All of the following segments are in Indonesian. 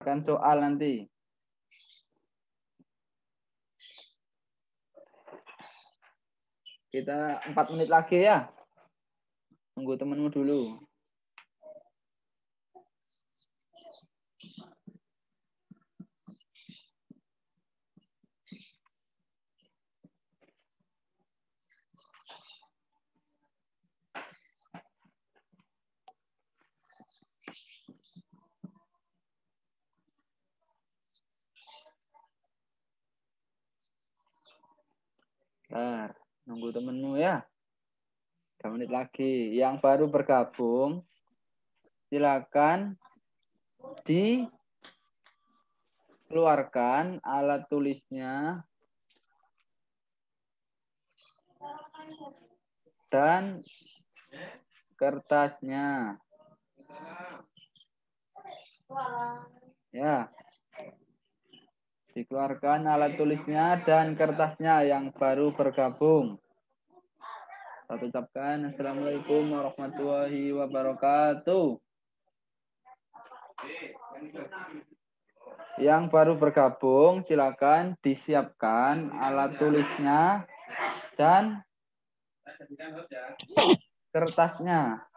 Akan soal nanti. Kita 4 menit lagi ya. Tunggu temenmu dulu. Bentar, nunggu temenmu ya. 3 menit lagi. Yang baru bergabung, silakan dikeluarkan alat tulisnya dan kertasnya. Ya. Dikeluarkan alat tulisnya dan kertasnya yang baru bergabung. Saya ucapkan Assalamualaikum warahmatullahi wabarakatuh. Yang baru bergabung, silakan disiapkan alat tulisnya dan kertasnya.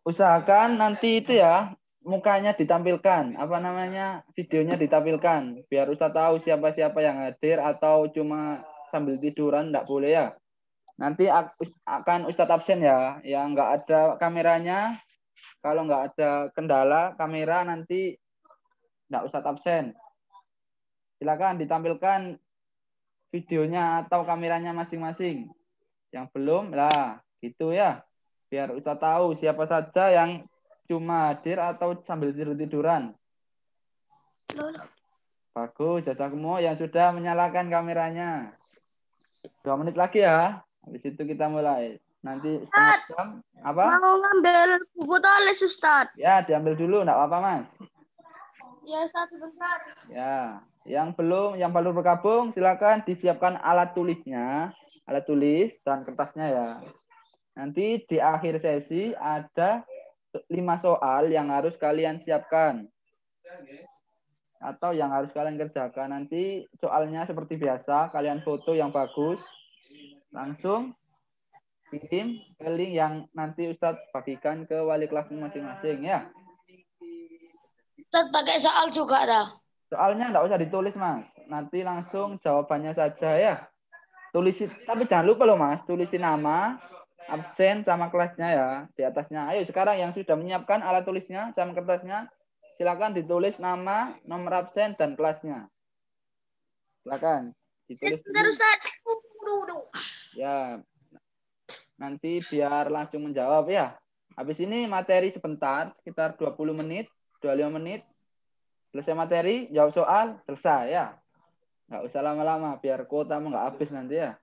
Usahakan nanti itu ya, mukanya ditampilkan, apa namanya, videonya ditampilkan, biar Ustaz tahu siapa-siapa yang hadir atau cuma sambil tiduran, enggak boleh ya. Nanti akan Ustadz absen ya, yang nggak ada kameranya. Kalau nggak ada kendala kamera nanti nggak Ustadz absen. Silakan ditampilkan videonya atau kameranya masing-masing. Yang belum lah, gitu ya. Biar Ustadz tahu siapa saja yang cuma hadir atau sambil tidur-tiduran. Bagus, jazakumullah yang sudah menyalakan kameranya. 2 menit lagi ya. Habis itu kita mulai. Nanti setengah jam. Apa? Mau ngambil buku tulis, Ustaz. Ya, diambil dulu, enggak apa-apa, Mas. Ya, Ustaz, sebentar. Ya, yang baru bergabung, silakan disiapkan alat tulisnya, alat tulis dan kertasnya ya. Nanti di akhir sesi ada 5 soal yang harus kalian siapkan. Atau yang harus kalian kerjakan. Nanti soalnya seperti biasa, kalian foto yang bagus, langsung kirim ke link yang nanti Ustadz bagikan ke wali kelas masing-masing ya. Ustaz pakai soal juga dah. Soalnya enggak usah ditulis, Mas. Nanti langsung jawabannya saja ya. Tulisin, tapi jangan lupa loh, Mas, tulisin nama, absen sama kelasnya ya di atasnya. Ayo sekarang yang sudah menyiapkan alat tulisnya sama kertasnya, silakan ditulis nama, nomor absen dan kelasnya. Silakan ditulis Sebentar, dulu. Ustaz. Ya. Nanti biar langsung menjawab ya. Habis ini materi sebentar, sekitar 20 menit, 25 menit. Selesai materi, jawab soal, selesai ya. Nggak usah lama-lama, biar kuotamu nggak habis nanti ya.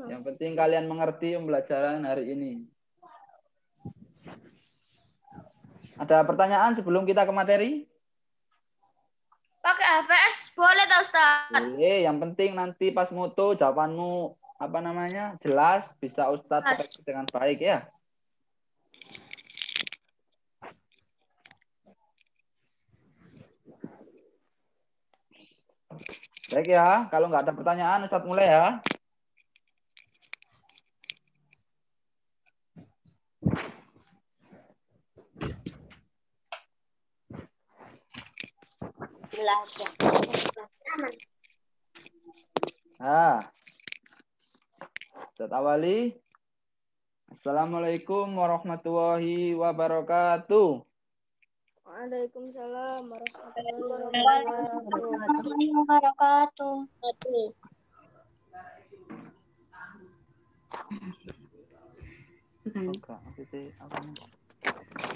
Yang penting kalian mengerti pembelajaran hari ini. Ada pertanyaan sebelum kita ke materi? Pakai HVS boleh tak, Ustaz? Boleh, yang penting nanti pas moto jawabanmu apa namanya jelas, bisa Ustadz koreksi dengan baik ya. Baik ya, kalau nggak ada pertanyaan Ustadz mulai ya. Nah, Ustadz awali. Assalamualaikum warahmatullahi wabarakatuh. Waalaikumsalam warahmatullahi wabarakatuh.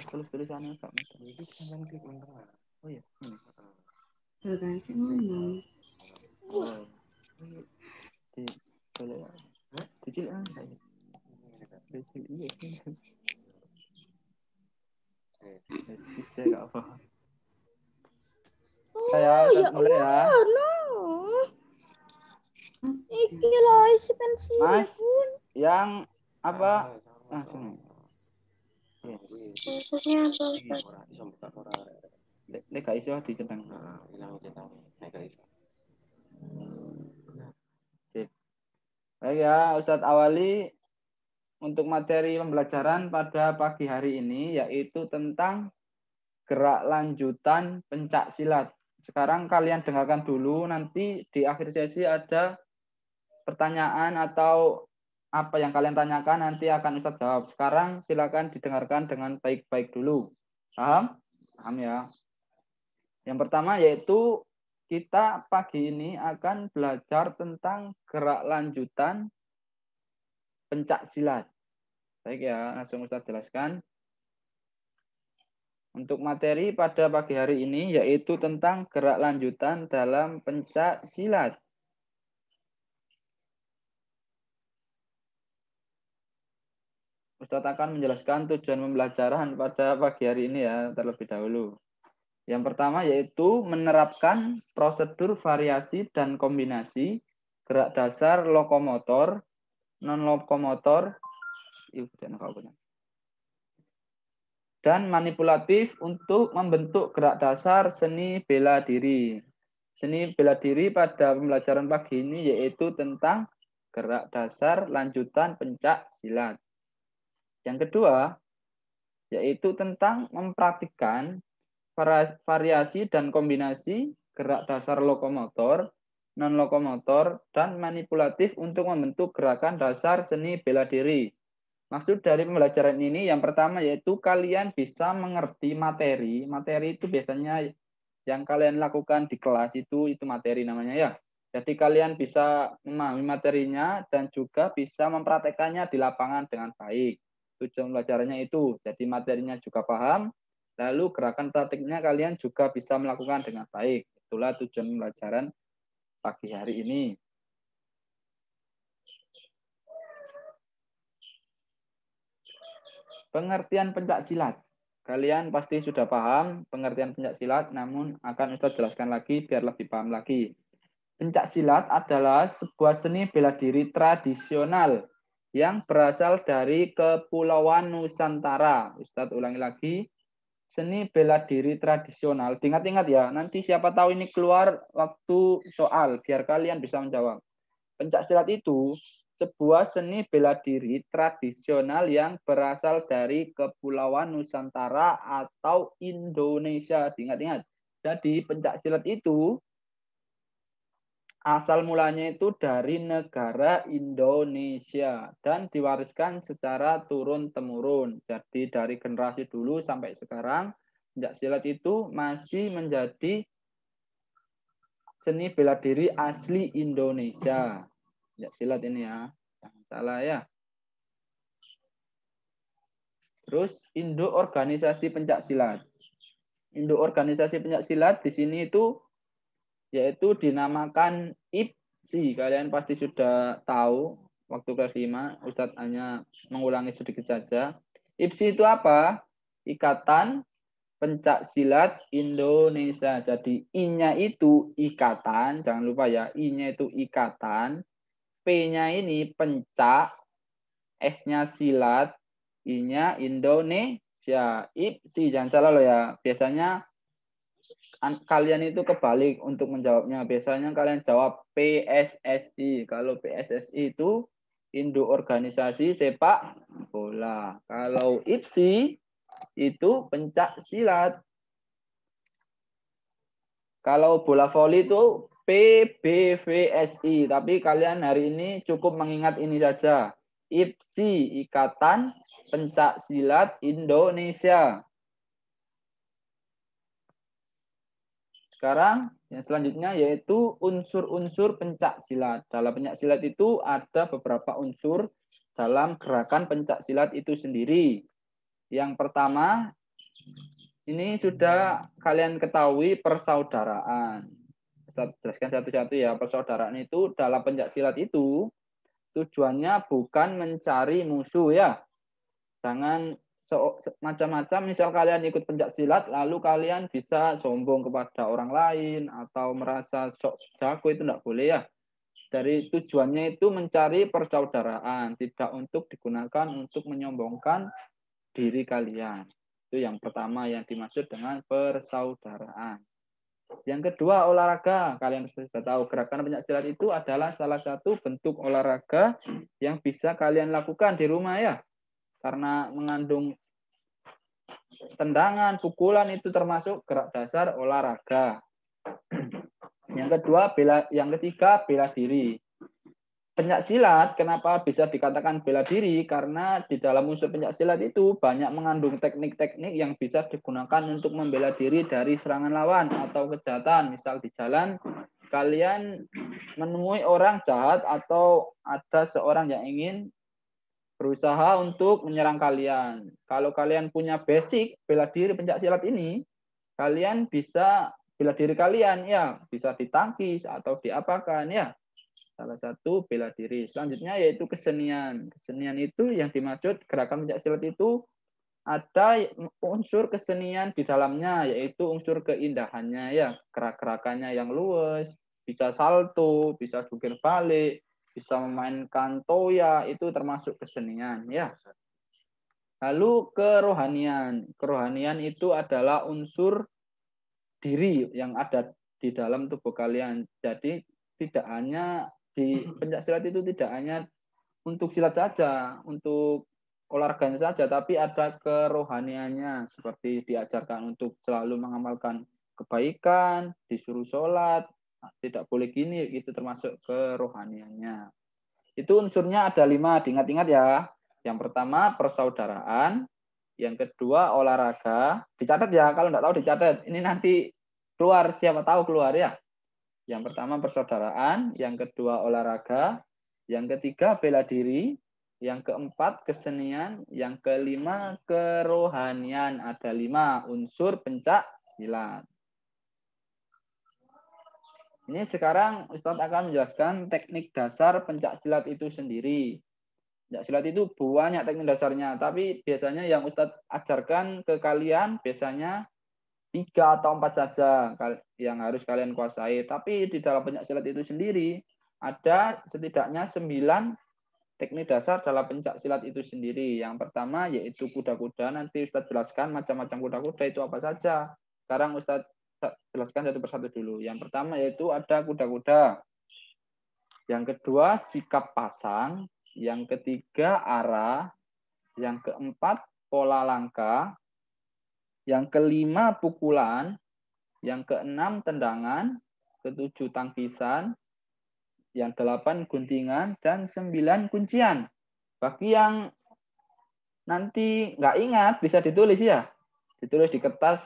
Tulis-tulisannya enggak mudah. Oh iya. Bukan sih ngomong. Oh. Di boleh. Dicil saya. Dicil iya. Bisa enggak apa. Saya mulai ya. Iki loh isi pensil. Mas, yang apa? Sini. Maksudnya apa, Ustaz? Lek gak iso dicentang. Sip. Baik ya, Ustadz awali untuk materi pembelajaran pada pagi hari ini yaitu tentang gerak lanjutan pencak silat. Sekarang kalian dengarkan dulu, nanti di akhir sesi ada pertanyaan atau apa yang kalian tanyakan nanti akan Ustadz jawab. Sekarang silakan didengarkan dengan baik-baik dulu. Paham? Paham ya? Yang pertama yaitu kita pagi ini akan belajar tentang gerak lanjutan pencak silat. Baik ya, langsung Ustadz jelaskan. Untuk materi pada pagi hari ini yaitu tentang gerak lanjutan dalam pencak silat. Ustadz akan menjelaskan tujuan pembelajaran pada pagi hari ini ya terlebih dahulu. Yang pertama yaitu menerapkan prosedur variasi dan kombinasi gerak dasar lokomotor, non-lokomotor, dan manipulatif untuk membentuk gerak dasar seni bela diri. Seni bela diri pada pembelajaran pagi ini yaitu tentang gerak dasar lanjutan pencak silat. Yang kedua yaitu tentang mempraktikkan variasi dan kombinasi gerak dasar lokomotor, non-lokomotor, dan manipulatif untuk membentuk gerakan dasar seni bela diri. Maksud dari pembelajaran ini yang pertama yaitu kalian bisa mengerti materi. Materi itu biasanya yang kalian lakukan di kelas itu materi namanya ya. Jadi kalian bisa memahami materinya dan juga bisa mempraktekannya di lapangan dengan baik. Tujuan pembelajarannya itu. Jadi materinya juga paham, lalu gerakan praktiknya kalian juga bisa melakukan dengan baik. Itulah tujuan pembelajaran pagi hari ini. Pengertian pencak silat. Kalian pasti sudah paham pengertian pencak silat, namun akan Ustaz jelaskan lagi biar lebih paham lagi. Pencak silat adalah sebuah seni bela diri tradisional yang berasal dari Kepulauan Nusantara. Ustaz ulangi lagi. Seni bela diri tradisional. Ingat-ingat ya, nanti siapa tahu ini keluar waktu soal, biar kalian bisa menjawab. Pencak silat itu sebuah seni bela diri tradisional yang berasal dari Kepulauan Nusantara atau Indonesia. Ingat-ingat. Jadi pencak silat itu asal mulanya itu dari negara Indonesia dan diwariskan secara turun-temurun. Jadi dari generasi dulu sampai sekarang, pencak silat itu masih menjadi seni bela diri asli Indonesia. Pencak silat ini ya, jangan salah ya. Terus induk organisasi pencak silat. Induk organisasi pencak silat di sini itu yaitu dinamakan IPSI. Kalian pasti sudah tahu waktu kelas 5, Ustadz hanya mengulangi sedikit saja. IPSI itu apa? Ikatan Pencak Silat Indonesia. Jadi I-nya itu ikatan, jangan lupa ya, I-nya itu ikatan, P-nya ini pencak, S-nya silat, I-nya Indonesia. IPSI, jangan salah loh ya. Biasanya kalian itu kebalik untuk menjawabnya. Biasanya kalian jawab PSSI. Kalau PSSI itu induk organisasi sepak bola. Kalau IPSI itu pencak silat. Kalau bola voli itu PBVSI. Tapi kalian hari ini cukup mengingat ini saja. IPSI, Ikatan Pencak Silat Indonesia. Sekarang yang selanjutnya yaitu unsur-unsur pencak silat. Dalam pencak silat itu ada beberapa unsur dalam gerakan pencak silat itu sendiri. Yang pertama, ini sudah kalian ketahui persaudaraan. Kita jelaskan satu-satu ya. Persaudaraan itu dalam pencak silat itu tujuannya bukan mencari musuh ya. Jangan macam-macam, misal kalian ikut pencak silat lalu kalian bisa sombong kepada orang lain atau merasa sok jago, itu tidak boleh ya. Dari tujuannya itu mencari persaudaraan, tidak untuk digunakan untuk menyombongkan diri kalian. Itu yang pertama yang dimaksud dengan persaudaraan. Yang kedua, olahraga. Kalian sudah tahu gerakan pencaksilat itu adalah salah satu bentuk olahraga yang bisa kalian lakukan di rumah ya. Karena mengandung tendangan, pukulan itu termasuk gerak dasar olahraga. Yang ketiga, bela diri. Pencaksilat, kenapa bisa dikatakan bela diri? Karena di dalam unsur pencaksilat itu banyak mengandung teknik-teknik yang bisa digunakan untuk membela diri dari serangan lawan atau kejahatan. Misal di jalan, kalian menemui orang jahat atau ada seorang yang ingin berusaha untuk menyerang kalian. Kalau kalian punya basic bela diri pencaksilat ini, kalian bisa bela diri kalian, ya bisa ditangkis atau diapakan ya. Salah satu bela diri. Selanjutnya yaitu kesenian. Kesenian itu yang dimaksud gerakan pencaksilat itu ada unsur kesenian di dalamnya, yaitu unsur keindahannya ya, gerak-gerakannya yang luwes, bisa salto, bisa jungkir balik, bisa memainkan toya, itu termasuk kesenian ya. Lalu kerohanian. Kerohanian itu adalah unsur diri yang ada di dalam tubuh kalian. Jadi tidak hanya di pencaksilat itu tidak hanya untuk silat saja, untuk olahraganya saja, tapi ada kerohaniannya, seperti diajarkan untuk selalu mengamalkan kebaikan, disuruh sholat, tidak boleh gini, itu termasuk kerohaniannya. Itu unsurnya ada 5, diingat-ingat ya. Yang pertama persaudaraan, yang kedua olahraga, dicatat ya, kalau tidak tahu dicatat, ini nanti keluar, siapa tahu keluar ya. Yang pertama persaudaraan, yang kedua olahraga, yang ketiga bela diri, yang keempat kesenian, yang kelima kerohanian. Ada 5 unsur pencak silat. Ini sekarang Ustadz akan menjelaskan teknik dasar pencak silat itu sendiri. Pencak silat itu banyak teknik dasarnya, tapi biasanya yang Ustadz ajarkan ke kalian biasanya 3 atau 4 saja yang harus kalian kuasai. Tapi di dalam pencak silat itu sendiri ada setidaknya 9 teknik dasar dalam pencak silat itu sendiri. Yang pertama yaitu kuda-kuda. Nanti Ustadz jelaskan macam-macam kuda-kuda itu apa saja. Sekarang Ustadz jelaskan satu persatu dulu. Yang pertama yaitu ada kuda-kuda. Yang kedua sikap pasang. Yang ketiga arah. Yang keempat pola langkah. Yang kelima pukulan, yang keenam tendangan, ketujuh tangkisan, yang 8 guntingan, dan 9 kuncian. Bagi yang nanti nggak ingat, bisa ditulis ya. Ditulis di kertas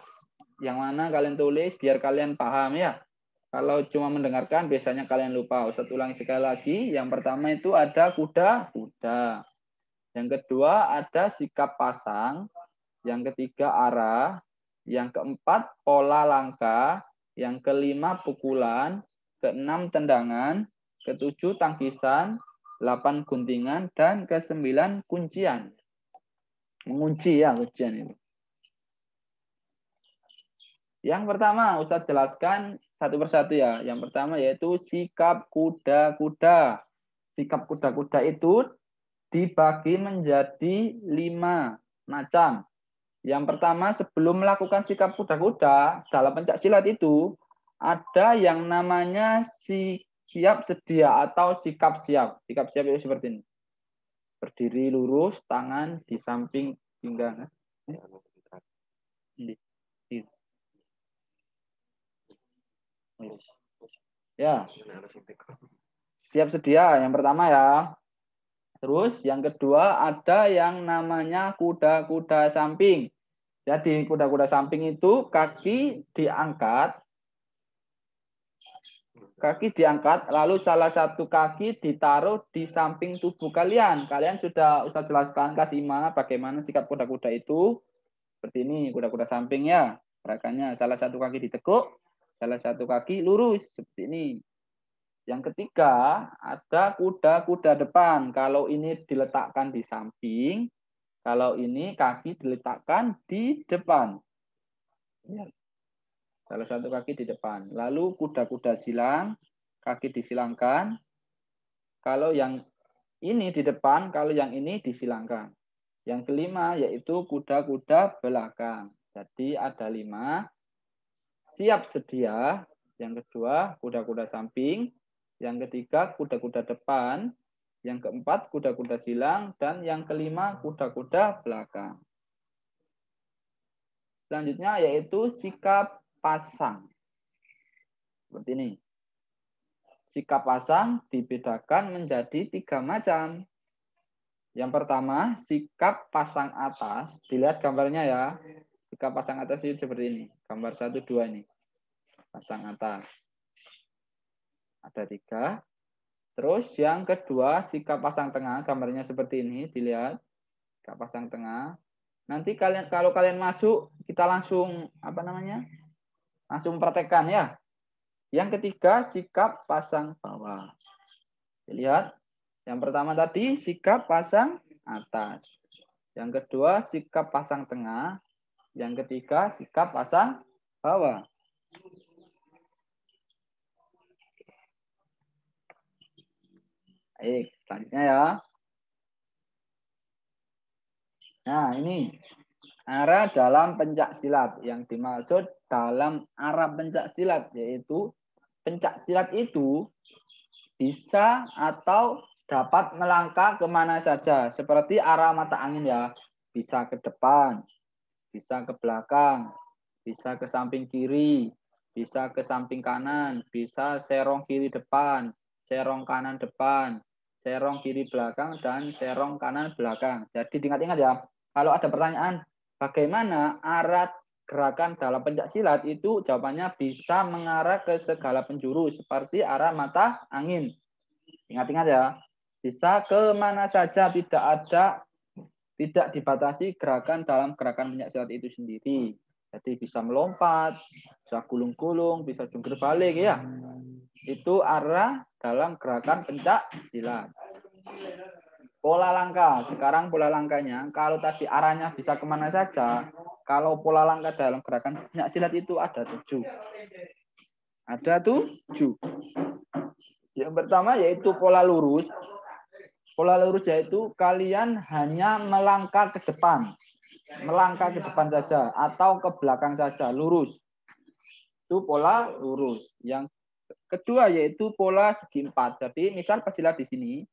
yang mana kalian tulis, biar kalian paham ya. Kalau cuma mendengarkan, biasanya kalian lupa. Ustadz ulangi sekali lagi. Yang pertama itu ada kuda-kuda. Yang kedua ada sikap pasang. Yang ketiga arah, yang keempat pola langkah, yang kelima pukulan, keenam tendangan, ketujuh tangkisan, 8 guntingan, dan ke-9 kuncian. Mengunci ya kuncian itu. Yang pertama Ustadz jelaskan satu persatu ya. Yang pertama yaitu sikap kuda-kuda. Sikap kuda-kuda itu dibagi menjadi 5 macam. Yang pertama, sebelum melakukan sikap kuda-kuda dalam pencak silat itu ada yang namanya siap sedia atau sikap siap. Sikap siap itu seperti ini. Berdiri lurus, tangan di samping pinggang. Ya. Siap sedia yang pertama ya. Terus yang kedua ada yang namanya kuda-kuda samping. Jadi kuda-kuda samping itu kaki diangkat, lalu salah satu kaki ditaruh di samping tubuh kalian. Kalian sudah Ustaz jelaskan Kak Sima bagaimana sikap kuda-kuda itu. Seperti ini kuda-kuda samping ya. Gerakannya salah satu kaki ditekuk, salah satu kaki lurus seperti ini. Yang ketiga, ada kuda-kuda depan. Kalau ini diletakkan di samping, kalau ini kaki diletakkan di depan. Salah satu kaki di depan. Lalu kuda-kuda silang, kaki disilangkan. Kalau yang ini di depan, kalau yang ini disilangkan. Yang kelima yaitu kuda-kuda belakang. Jadi ada 5. Siap sedia. Yang kedua kuda-kuda samping. Yang ketiga kuda-kuda depan. Yang keempat kuda-kuda silang. Dan yang kelima kuda-kuda belakang. Selanjutnya yaitu sikap pasang. Seperti ini. Sikap pasang dibedakan menjadi 3 macam. Yang pertama, sikap pasang atas. Dilihat gambarnya ya. Sikap pasang atas itu seperti ini. Gambar 1, 2 ini. Pasang atas. Ada 3. Terus yang kedua, sikap pasang tengah. Gambarnya seperti ini. Dilihat. Sikap pasang tengah. Nanti kalau kalian masuk, kita langsung langsung praktekkan ya. Yang ketiga, sikap pasang bawah. Lihat. Yang pertama tadi sikap pasang atas. Yang kedua sikap pasang tengah. Yang ketiga sikap pasang bawah. Baik, selanjutnya ya. Nah, ini arah dalam pencak silat. Yang dimaksud dalam arah pencak silat yaitu pencak silat itu bisa atau dapat melangkah kemana saja. Seperti arah mata angin ya. Bisa ke depan, bisa ke belakang, bisa ke samping kiri, bisa ke samping kanan, bisa serong kiri depan, serong kanan depan, serong kiri belakang, dan serong kanan belakang. Jadi diingat-ingat ya. Kalau ada pertanyaan, bagaimana arah gerakan dalam pencak silat itu jawabannya bisa mengarah ke segala penjuru seperti arah mata angin. Ingat-ingat ya, bisa ke mana saja, tidak dibatasi gerakan dalam gerakan pencak silat itu sendiri. Jadi bisa melompat, bisa gulung-gulung, bisa jungkir balik ya. Itu arah dalam gerakan pencak silat. Pola langkah. Sekarang pola langkahnya, kalau tadi arahnya bisa kemana saja, kalau pola langkah dalam gerakan pencak silat itu ada 7. Ada 7. Yang pertama yaitu pola lurus. Pola lurus yaitu kalian hanya melangkah ke depan. Melangkah ke depan saja atau ke belakang saja, lurus. Itu pola lurus. Yang kedua yaitu pola segi 4. Jadi misal pesilat di sini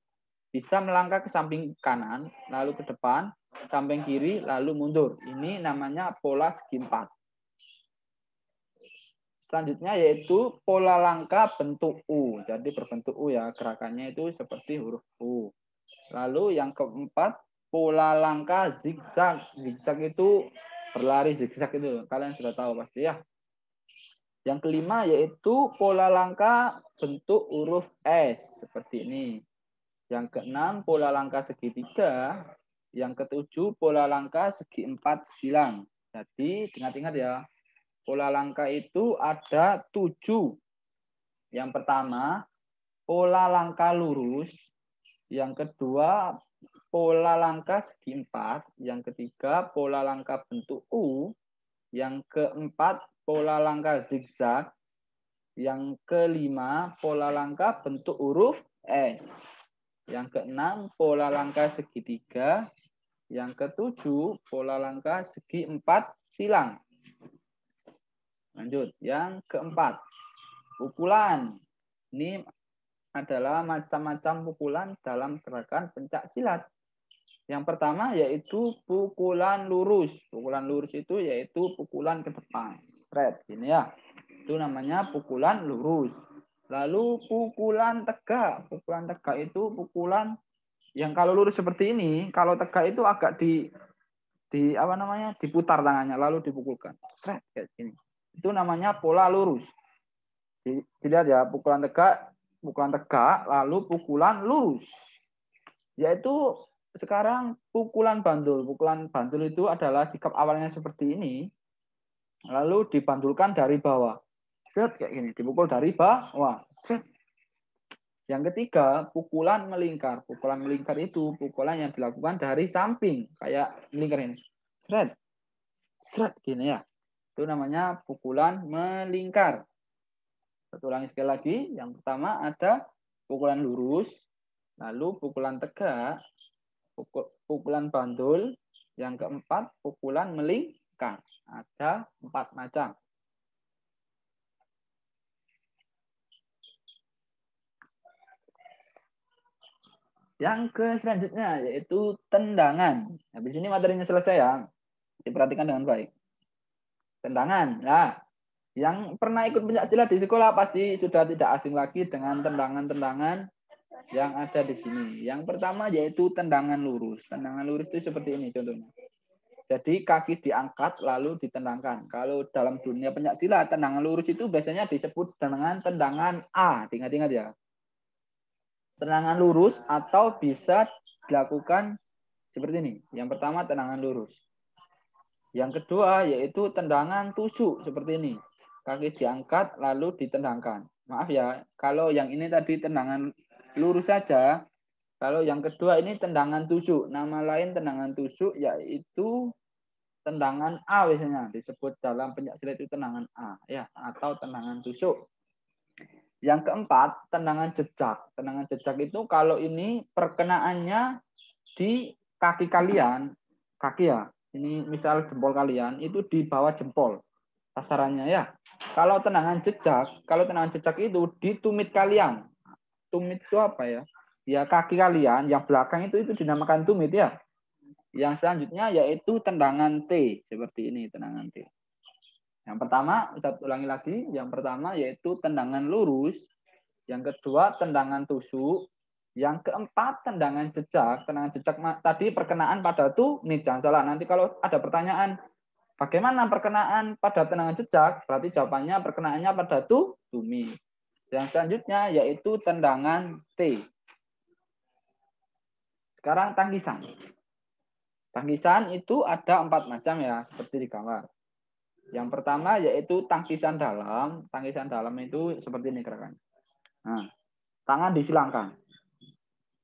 bisa melangkah ke samping kanan, lalu ke depan, samping kiri, lalu mundur. Ini namanya pola segi 4. Selanjutnya yaitu pola langkah bentuk U. Jadi berbentuk U ya, gerakannya itu seperti huruf U. Lalu yang keempat, pola langkah zigzag. Zigzag itu berlari zigzag itu. Kalian sudah tahu pasti ya. Yang kelima yaitu pola langkah bentuk huruf S. Seperti ini. Yang keenam, pola langkah segitiga. Yang ketujuh, pola langkah segi 4 silang. Jadi, ingat-ingat ya. Pola langkah itu ada 7. Yang pertama, pola langkah lurus. Yang kedua, pola langkah segi 4. Yang ketiga, pola langkah bentuk U. Yang keempat, pola langkah zigzag. Yang kelima, pola langkah bentuk huruf S. Yang keenam, pola langkah segitiga. Yang ketujuh, pola langkah segi 4 silang. Lanjut, yang keempat, pukulan. Ini adalah macam-macam pukulan dalam gerakan pencak silat. Yang pertama yaitu pukulan lurus. Pukulan lurus itu yaitu pukulan ke depan. Red, ini ya. Itu namanya pukulan lurus. Lalu pukulan tegak. Pukulan tegak itu pukulan yang kalau lurus seperti ini, kalau tegak itu agak diputar tangannya lalu dipukulkan. Red, kayak gini. Itu namanya pola lurus. Dilihat ya, pukulan tegak, lalu pukulan lurus. Yaitu sekarang pukulan bandul. Pukulan bandul itu adalah sikap awalnya seperti ini, lalu dibandulkan dari bawah. Set, kayak gini, dipukul dari bawah. Set. Yang ketiga, pukulan melingkar. Pukulan melingkar itu pukulan yang dilakukan dari samping, kayak melingkar ini. Set. Set, gini ya. Itu namanya pukulan melingkar. Satu ulangi sekali lagi. Yang pertama ada pukulan lurus, lalu pukulan tegak, pukulan bandul, Yang keempat, pukulan melingkar. Ada 4 macam. Yang selanjutnya yaitu tendangan. Habis ini materinya selesai ya. Diperhatikan dengan baik. Tendangan. Nah, yang pernah ikut pencaksilat di sekolah pasti sudah tidak asing lagi dengan tendangan-tendangan yang ada di sini. Yang pertama yaitu tendangan lurus. Tendangan lurus itu seperti ini contohnya. Jadi kaki diangkat lalu ditendangkan. Kalau dalam dunia pencaksilat, tendangan lurus itu biasanya disebut dengan tendangan A. Ingat-ingat ya. Tendangan lurus atau bisa dilakukan seperti ini. Yang pertama tendangan lurus. Yang kedua yaitu tendangan tusuk seperti ini. Kaki diangkat lalu ditendangkan. Maaf ya, kalau yang ini tadi tendangan lurus saja. Kalau yang kedua ini tendangan tusuk. Nama lain tendangan tusuk yaitu tendangan A biasanya. Disebut dalam pencaksilat itu tendangan A ya, atau tendangan tusuk. Yang keempat, tendangan jejak. Tendangan jejak itu kalau ini perkenaannya di kaki kalian, kaki ya. Ini misal jempol kalian itu di bawah jempol sasarannya ya. Kalau tendangan jejak itu di tumit kalian. Tumit itu apa ya? Ya kaki kalian yang belakang itu dinamakan tumit ya. Yang selanjutnya yaitu tendangan T seperti ini, tendangan T. Yang pertama, saya ulangi lagi. Yang pertama yaitu tendangan lurus. Yang kedua, tendangan tusuk. Yang keempat, tendangan jejak. Tendangan jejak tadi perkenaan pada tumit. Jangan salah. Nanti kalau ada pertanyaan, bagaimana perkenaan pada tendangan jejak? Berarti jawabannya perkenaannya pada tumit. Yang selanjutnya yaitu tendangan T. Sekarang tangkisan. Tangkisan itu ada 4 macam ya, seperti di gambar. Yang pertama yaitu tangkisan dalam. Tangkisan dalam itu seperti ini gerakan. Nah, tangan disilangkan.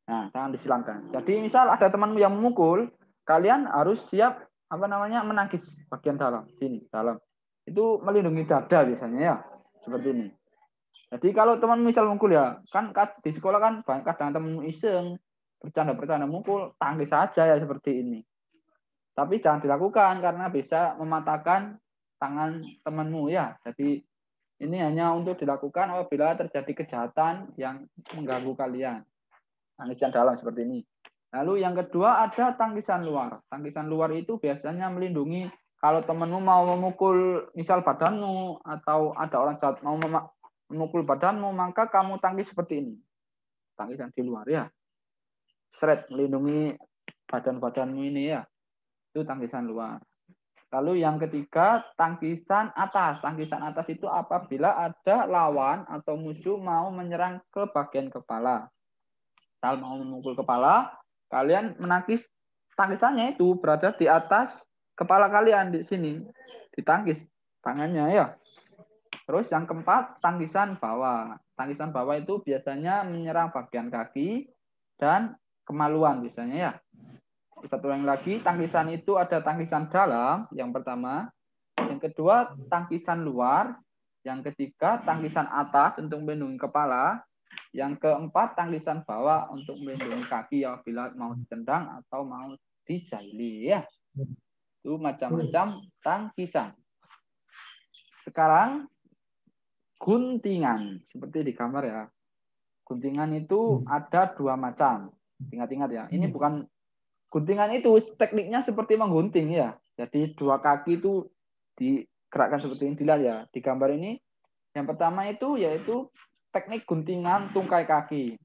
Nah, tangan disilangkan. Jadi misal ada temanmu yang memukul, kalian harus siap menangkis bagian dalam, sini, dalam. Itu melindungi dada biasanya ya, seperti ini. Jadi kalau teman misal memukul ya, kan di sekolah kan banyak kadang temanmu iseng, bercanda-bercanda mukul, tangkis saja ya seperti ini. Tapi jangan dilakukan karena bisa mematahkan tangan temanmu ya. Jadi ini hanya untuk dilakukan apabila terjadi kejahatan yang mengganggu kalian. Tangkisan dalam seperti ini. Lalu yang kedua ada tangkisan luar. Tangkisan luar itu biasanya melindungi kalau temanmu mau memukul misal badanmu atau ada orang jahat mau memukul badanmu, maka kamu tangkis seperti ini. Tangkisan di luar ya. Seret melindungi badan-badanmu ini ya. Itu tangkisan luar. Lalu yang ketiga, tangkisan atas. Tangkisan atas itu apabila ada lawan atau musuh mau menyerang ke bagian kepala. Misal mau memukul kepala, kalian menangkis tangkisannya itu berada di atas kepala kalian di sini. Ditangkis tangannya ya. Terus yang keempat, tangkisan bawah. Tangkisan bawah itu biasanya menyerang bagian kaki dan kemaluan biasanya ya. Satu yang lagi, tangkisan itu ada tangkisan dalam, yang pertama. Yang kedua, tangkisan luar. Yang ketiga, tangkisan atas untuk melindungi kepala. Yang keempat, tangkisan bawah untuk melindungi kaki apabila mau ditendang atau mau dijaili. Ya. Itu macam-macam tangkisan. Sekarang, guntingan. Seperti di gambar ya. Guntingan itu ada 2 macam. Ingat-ingat ya. Ini bukan guntingan itu tekniknya seperti menggunting ya. Jadi 2 kaki itu digerakkan seperti ini, dilihat ya di gambar ini. Yang pertama itu yaitu teknik guntingan tungkai kaki.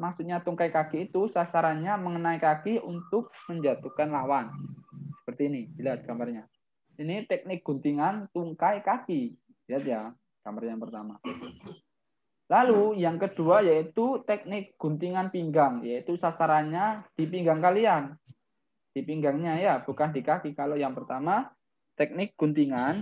Maksudnya tungkai kaki itu sasarannya mengenai kaki untuk menjatuhkan lawan. Seperti ini, dilihat gambarnya. Ini teknik guntingan tungkai kaki. Lihat ya, gambar yang pertama. Lalu yang kedua yaitu teknik guntingan pinggang, yaitu sasarannya di pinggang kalian. Di pinggangnya ya, bukan di kaki. Kalau yang pertama teknik guntingan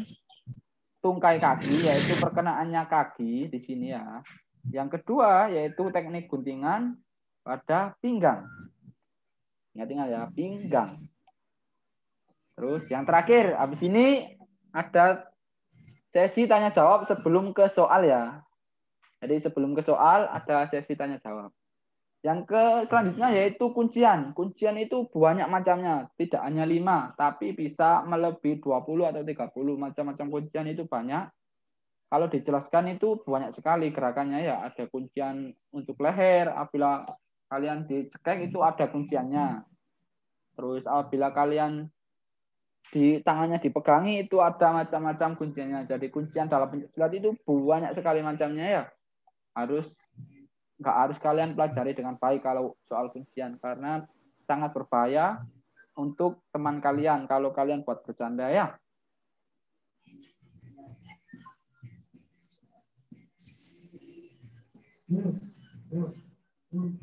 tungkai kaki, yaitu perkenaannya kaki di sini ya. Yang kedua yaitu teknik guntingan pada pinggang. Ingat-ingat ya, pinggang. Terus yang terakhir, habis ini ada sesi tanya jawab sebelum ke soal ya. Jadi sebelum ke soal ada sesi tanya jawab. Selanjutnya yaitu kuncian. Kuncian itu banyak macamnya, tidak hanya 5, tapi bisa melebihi 20 atau 30. Macam-macam kuncian itu banyak. Kalau dijelaskan itu banyak sekali gerakannya ya. Ada kuncian untuk leher, apabila kalian dicekek itu ada kunciannya. Terus apabila kalian di tangannya dipegangi itu ada macam-macam kunciannya. Jadi kuncian dalam pencaksilat itu banyak sekali macamnya ya. Nggak harus kalian pelajari dengan baik kalau soal kuncian karena sangat berbahaya untuk teman kalian kalau kalian buat bercanda ya.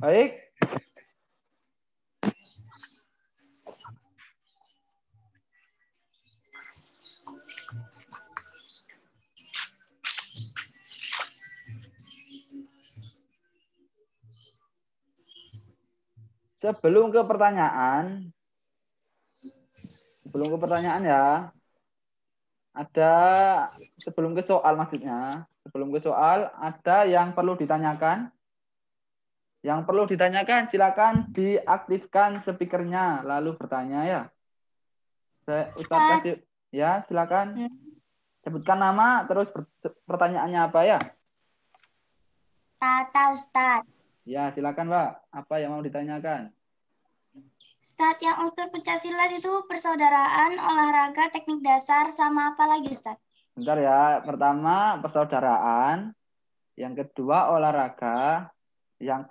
Baik. Sebelum ke pertanyaan ya, sebelum ke soal ada yang perlu ditanyakan. Yang perlu ditanyakan silakan diaktifkan speakernya lalu bertanya ya. Ustaz kasih ya, silakan. Sebutkan nama terus pertanyaannya apa ya? Tata Ustaz. Ya, silakan Mbak. Apa yang mau ditanyakan? Ustaz, yang unsur pencaksilat itu persaudaraan, olahraga, teknik dasar, sama apa lagi Ustaz? Bentar ya. Pertama persaudaraan, yang kedua olahraga, yang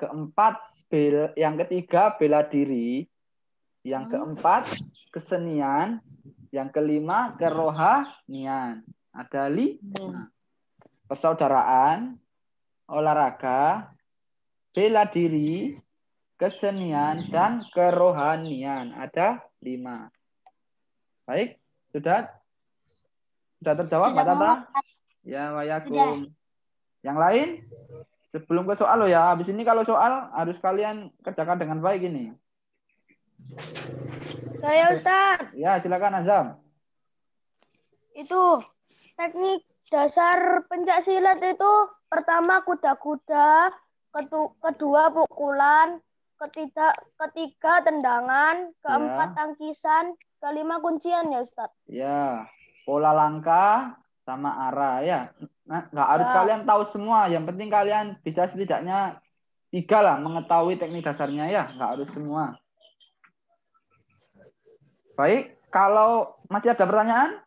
ketiga bela diri, yang keempat kesenian, yang kelima kerohanian. Ada 5. Persaudaraan, olahraga, bela diri, kesenian, dan kerohanian. Ada 5. Baik, sudah terjawab Mbak Tata? Ya, waalaikumsalam. Yang lain? Sebelum ke soal loh ya. Habis ini kalau soal harus kalian kerjakan dengan baik ini. Saya Ustaz. Ya, silakan Azam. Itu teknik dasar pencaksilat itu pertama kuda-kuda, kedua pukulan, ketiga tendangan, keempat tangkisan, kelima kuncian ya Ustaz. Ya, pola langkah sama arah ya. Nah, nggak harus kalian tahu semua. Yang penting kalian bisa setidaknya 3 lah mengetahui teknik dasarnya ya. Nggak harus semua. Baik, kalau masih ada pertanyaan?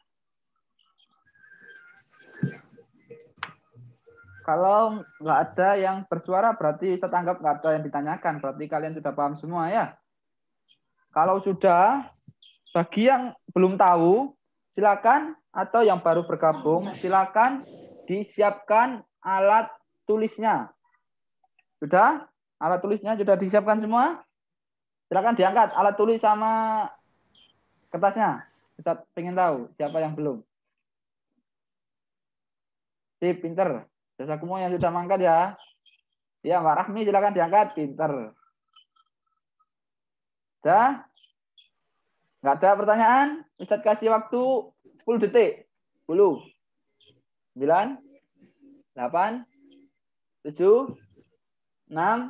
Kalau nggak ada yang bersuara berarti saya anggap nggak ada yang ditanyakan. Berarti kalian sudah paham semua ya. Kalau sudah, bagi yang belum tahu, silakan, atau yang baru bergabung, silakan disiapkan alat tulisnya. Sudah? Alat tulisnya sudah disiapkan semua? Silakan diangkat alat tulis sama kertasnya. Kita pengen tahu siapa yang belum. Sip, pinter. Jasa semua yang sudah mangkat ya. Ya, Mbak Rahmi silakan diangkat, pinter. Sudah? Nggak ada pertanyaan? Ustadz kasih waktu 10 detik. 10, 9, 8, 7, 6,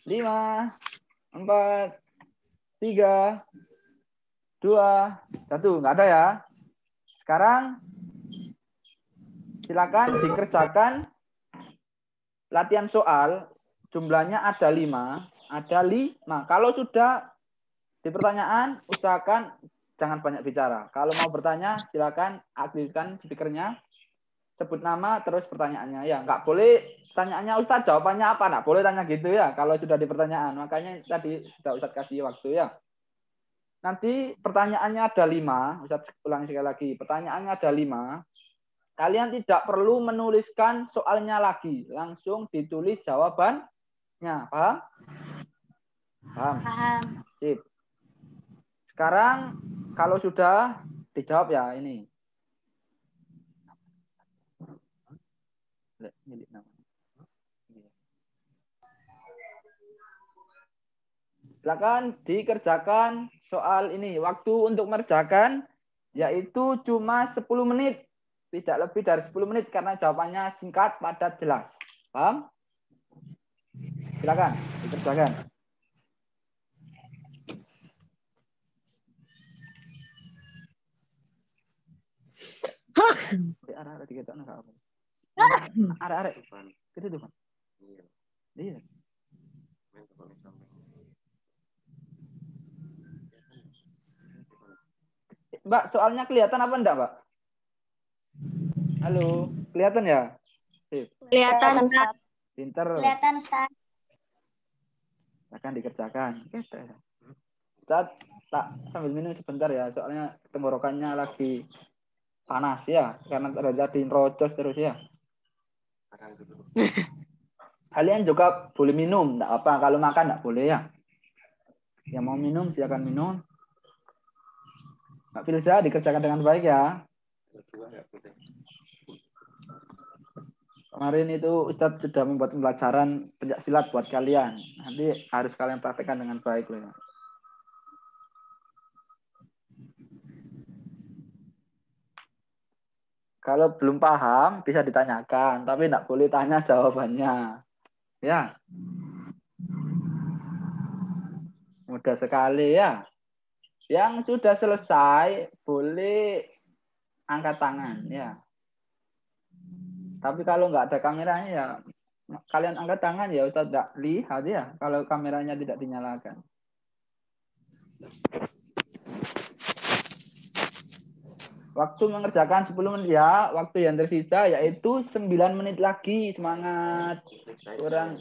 5, 4, 3, 2, 1. Nggak ada ya? Sekarang silakan dikerjakan latihan soal. Jumlahnya ada 5. Ada 5. Kalau sudah di pertanyaan, usahakan jangan banyak bicara. Kalau mau bertanya, silakan aktifkan speakernya. Sebut nama, terus pertanyaannya. Ya, nggak boleh pertanyaannya Ustadz, jawabannya apa? Nggak boleh tanya gitu ya, kalau sudah di pertanyaan. Makanya tadi sudah Ustadz kasih waktu ya. Nanti pertanyaannya ada 5. Ustadz ulangi sekali lagi. Pertanyaannya ada 5. Kalian tidak perlu menuliskan soalnya lagi. Langsung ditulis jawabannya. Paham? Paham. Sip. Sekarang kalau sudah dijawab ya ini. Silakan dikerjakan soal ini. Waktu untuk mengerjakan yaitu cuma 10 menit. Tidak lebih dari 10 menit karena jawabannya singkat, padat, jelas. Paham? Silakan. Dikerjakan. Arek-arek diketokno gak apa. Arek-arek. Gitu tuh, Pak. Iya. Mbak, soalnya kelihatan apa enggak, Mbak? Halo, kelihatan ya? Sip. Kelihatan. Pinter. Kelihatan, Ustaz. Akan dikerjakan. Ustaz, tak sambil minum sebentar ya, soalnya tenggorokannya lagi panas ya, karena terjadi rocos terus ya. Kalian juga boleh minum, enggak apa. Kalau makan enggak boleh ya. Yang mau minum silakan minum. Mbak Filza dikerjakan dengan baik ya. Kemarin itu Ustadz sudah membuat pembelajaran pencaksilat buat kalian. Nanti harus kalian praktekkan dengan baik loh. Kalau belum paham bisa ditanyakan, tapi tidak boleh tanya jawabannya. Ya. Mudah sekali ya. Yang sudah selesai boleh angkat tangan ya. Tapi kalau nggak ada kameranya ya kalian angkat tangan ya Ustaz tidak lihat ya kalau kameranya tidak dinyalakan. Waktu mengerjakan 10 menit ya, waktu yang tersisa yaitu 9 menit lagi. Semangat. Kurang.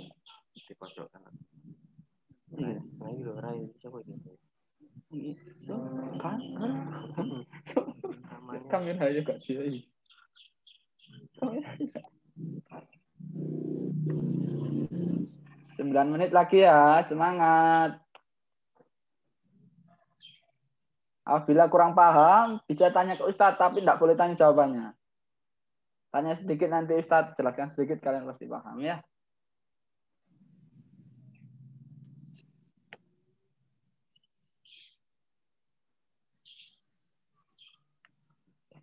Kan? Kamera juga dia. 9 menit lagi ya, semangat. Apabila kurang paham, bisa tanya ke Ustadz, tapi tidak boleh tanya jawabannya. Tanya sedikit nanti Ustadz, jelaskan sedikit, kalian pasti paham ya.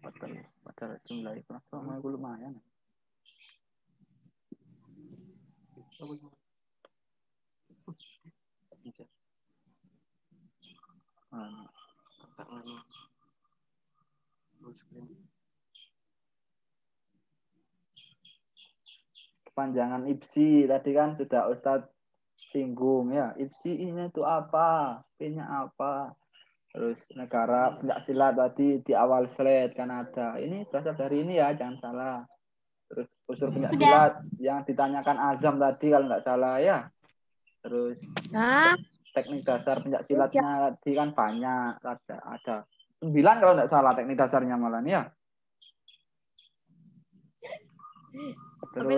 Pada jumlah itu, sama aku lumayan. Kepanjangan IPSI tadi kan sudah Ustadz singgung ya. IPSI ini itu apa? P-nya apa? Terus negara pencaksilat tadi di awal slide kan ada. Ini berasal dari ini ya, jangan salah. Terus unsur pencaksilat yang ditanyakan Azam tadi kalau nggak salah ya. Terus teknik dasar pencaksilatnya tadi kan banyak. Ada 9 kalau nggak salah teknik dasarnya malah ya. Terus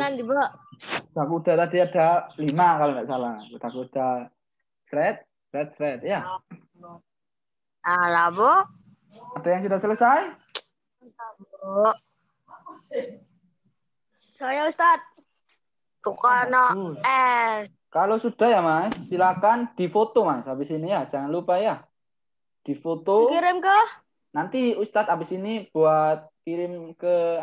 kuda tadi ada 5 kalau nggak salah. Kuda slide ya. Bu. Ada yang sudah selesai? Bu. Saya Ustadz. Tukana S. Kalau sudah ya Mas, silakan difoto Mas habis ini ya. Jangan lupa ya. Difoto. Dikirim ke? Nanti Ustadz habis ini buat kirim ke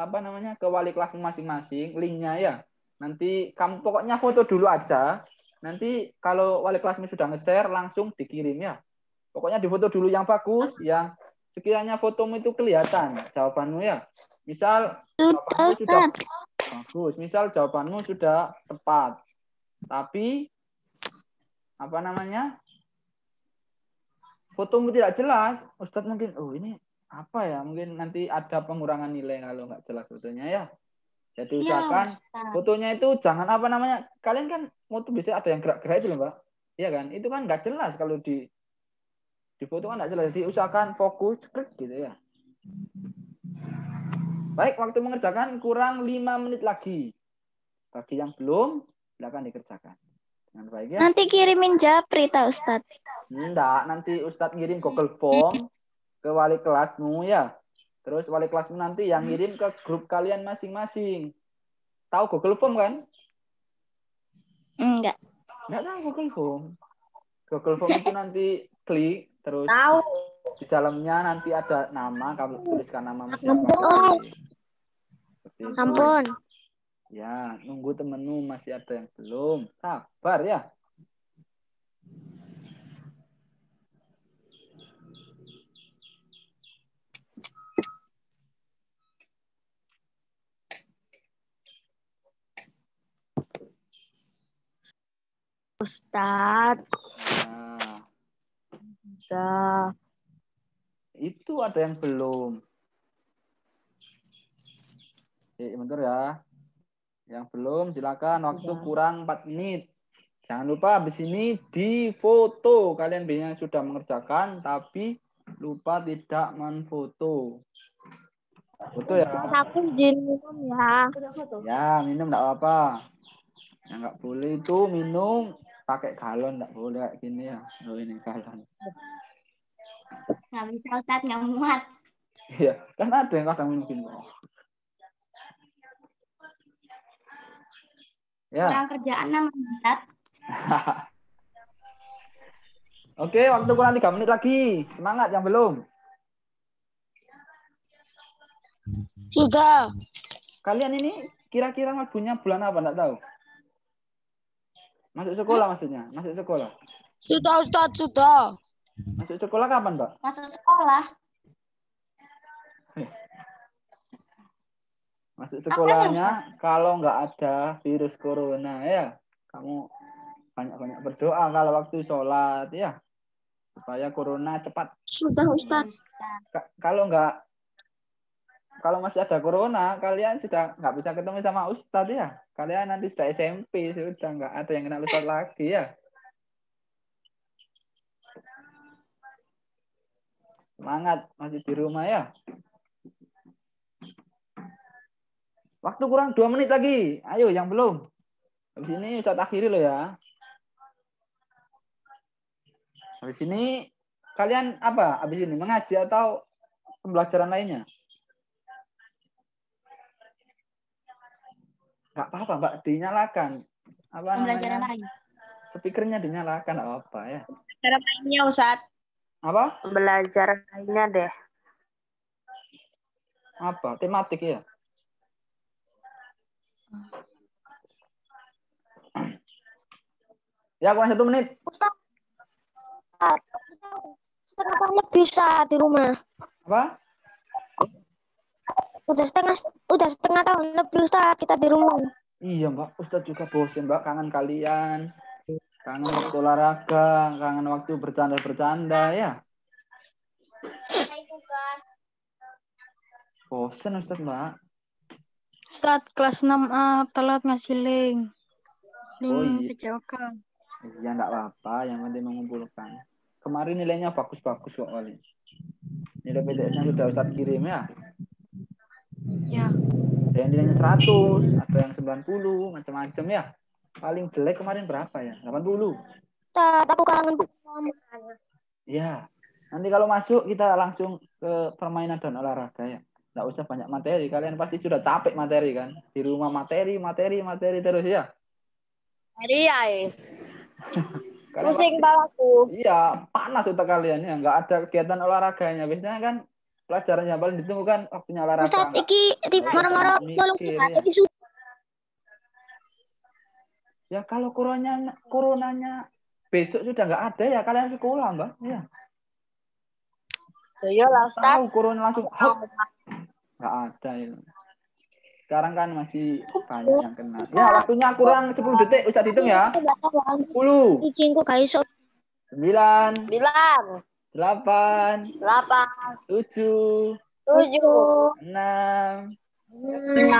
ke wali kelas masing-masing linknya ya. Nanti kamu pokoknya foto dulu aja. Nanti kalau wali kelasmu sudah nge-share langsung dikirim ya. Pokoknya difoto dulu yang bagus, yang sekiranya fotomu itu kelihatan jawabanmu ya. Misal jawabanmu sudah bagus, misal jawabanmu sudah tepat. Tapi fotomu tidak jelas, Ustadz mungkin ini apa ya? Mungkin nanti ada pengurangan nilai kalau nggak jelas fotonya ya. Jadi usahakan fotonya itu jangan kalian kan foto bisa ada yang gerak-gerak itu loh Mbak. Iya kan? Itu kan nggak jelas kalau di foto kan nggak jelas. Jadi usahakan fokus gitu ya. Baik, waktu mengerjakan kurang 5 menit lagi. Bagi yang belum, silakan dikerjakan. Dengan baik ya. Nanti kirimin japri ta Ustadz. Enggak, nanti Ustadz ngirim Google Form ke wali kelasmu ya. Terus wali kelasmu nanti yang ngirim ke grup kalian masing-masing. Tahu Google Form kan? Enggak. Enggak tahu Google Form. Google Form itu nanti klik terus Tahu. di dalamnya nanti ada nama, kamu tuliskan nama siapa. Ampun. Ya, nunggu temenmu masih ada yang belum. Sabar ya. Ustadz. Nah, Udah. itu ada yang belum. Bentar ya. Yang belum silakan, waktu kurang 4 menit. Jangan lupa habis ini difoto. Kalian biasanya sudah mengerjakan tapi lupa tidak menfoto. Foto ya. Ustadz, aku izin minum ya. Ya, minum enggak apa-apa. Yang enggak boleh itu minum pakai galon, enggak boleh kayak gini ya. Oh, ini galon. Nggak bisa Ustadz, nggak muat. Iya, kan ada yang kadang minum gini. Ya. Kurang kerjaan namanya Ustadz. Oke, waktu kurang 3 menit lagi. Semangat yang belum. Sudah. Kalian ini kira-kira mlebunya bulan apa? Enggak tahu. Masuk sekolah maksudnya? Masuk sekolah. Sudah, Ustadz, sudah. Masuk sekolah kapan, Mbak? Masuk sekolah. Masuk sekolahnya kalau nggak ada virus corona ya. Kamu banyak-banyak berdoa kalau waktu sholat ya. Supaya corona cepat. Sudah, Ustadz. Kalau masih ada corona, kalian sudah nggak bisa ketemu sama Ustadz ya. Kalian nanti sudah SMP, sudah nggak ada yang kenal Ustadz lagi ya. Semangat, masih di rumah ya. Waktu kurang 2 menit lagi. Ayo yang belum. Habis ini Ustadz akhiri loh ya. Habis ini kalian apa? Habis ini mengaji atau pembelajaran lainnya? Nggak apa-apa, Mbak. Dinyalakan. Apa Pembelajaran namanya? lain. Speakernya dinyalakan apa ya? Cara mainnya, Ustadz. Apa? Belajar lainnya deh. Apa? Tematik ya? Ya, kurang 1 menit. Ustadz, kapan bisa di rumah? Apa? Udah setengah tahun lebih Ustadz kita di rumah. Iya, Mbak. Ustadz juga bosen, Mbak. Kangen kalian. Kangen waktu olahraga. Kangen waktu bercanda-bercanda ya. Bosen, Ustadz, Mbak. Ustadz kelas 6A telat ngasih link. Oh, iya. PJOK. Iya, enggak apa-apa. Yang penting mengumpulkan. Kemarin nilainya bagus-bagus kok kali. Nilai PTS-nya sudah Ustadz kirim ya. Ya. Ada yang nilainya 100, ada yang 90, macam-macam ya. Paling jelek kemarin berapa ya? 80. Ustadz, aku kangen. Ya. Nanti kalau masuk kita langsung ke permainan dan olahraga ya. Nggak usah banyak materi. Kalian pasti sudah capek materi kan. Di rumah materi terus ya. Iya. Kalian Pusing pasti- kepalaku. Iya, panas otak kalian ya. Nggak ada kegiatan olahraganya. Biasanya kan pelajaran yang paling ditunggu kan waktunya olahraga. Ustadz, iki moro-moro tolong Mikir, Ustadz, ya. iki sudah. Ya kalau coronanya besok sudah nggak ada ya kalian sekolah, Mbak. Ya. Iya lah Ustadz. Tahu corona langsung nggak ada ya. Sekarang kan masih banyak yang kena. Ya, waktunya kurang 10 detik. Ustadz hitung ya. 10, Kucingku gak iso. 9, 9, 8, 8, 7, 7, 6, 6,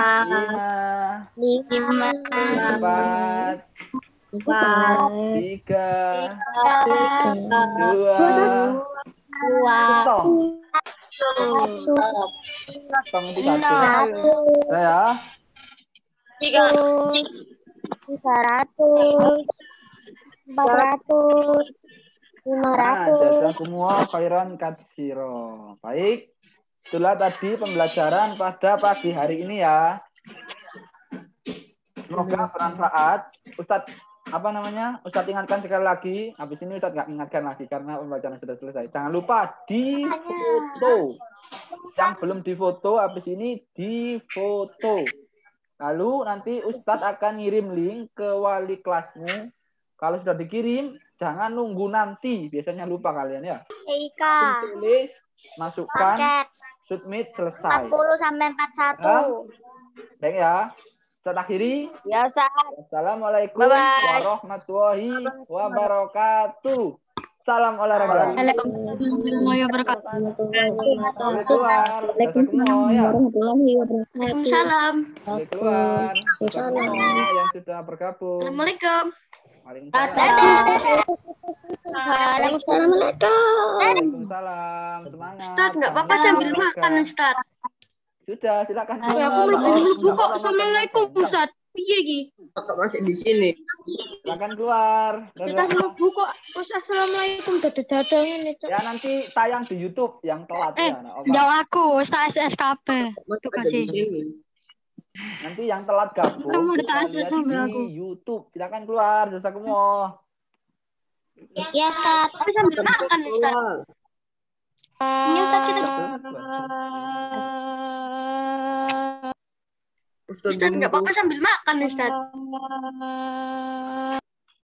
5, 4, 3, 2, 0. Itu satu. Saya 300, 400, 500. jazakumullah khairan katsiro. Baik. Itulah tadi pembelajaran pada pagi hari ini ya. Semoga bermanfaat. Ustadz Ustadz ingatkan sekali lagi. Habis ini Ustadz nggak ingatkan lagi karena pembelajaran sudah selesai. Jangan lupa difoto. Yang belum difoto habis ini difoto. Lalu nanti Ustadz akan ngirim link ke wali kelasmu. Kalau sudah dikirim, jangan nunggu nanti. Biasanya lupa kalian ya. Ika, Tulis, masukkan, paket submit, selesai. 40 sampai 41. Baik ya. Ustadz akhiri. Ya Ustadz. Assalamualaikum Bye-bye. warahmatullahi wabarakatuh. Salam olahraga. Warahmatullahi wabarakatuh. Boleh keluar. Jasa semua ya. Waalaikumsalam. Boleh keluar. Jasa semua yang sudah bergabung. Assalamualaikum. Waalaikumsalam. Assalamualaikum. Waalaikumsalam. Semangat. Ustaz, nggak apa-apa Semangat sambil olahraga. makan, Ustaz. Sudah, silakan. Ya, aku mlebu kok. Assalamualaikum, Ustaz. Piye iki? Kakak masih di sini. Silakan keluar. Kita mlebu kok. Terus assalamualaikum dadah-dadah ini. Ya nanti tayang di YouTube yang telat ya. Nah, Opa. Jauh aku, Ustaz SKP. Masih Itu ada di kasih. sini. Nanti yang telat gabung Kamu udah bisa tak lihat sama di aku. YouTube. Silakan keluar, jasa semua. Ya, Ustaz. Tapi sambil makan, Ustaz. Keluar. Ini Ustadz kita Ustaz Ustaz, nggak Bumbu. apa-apa sambil makan, Ustaz.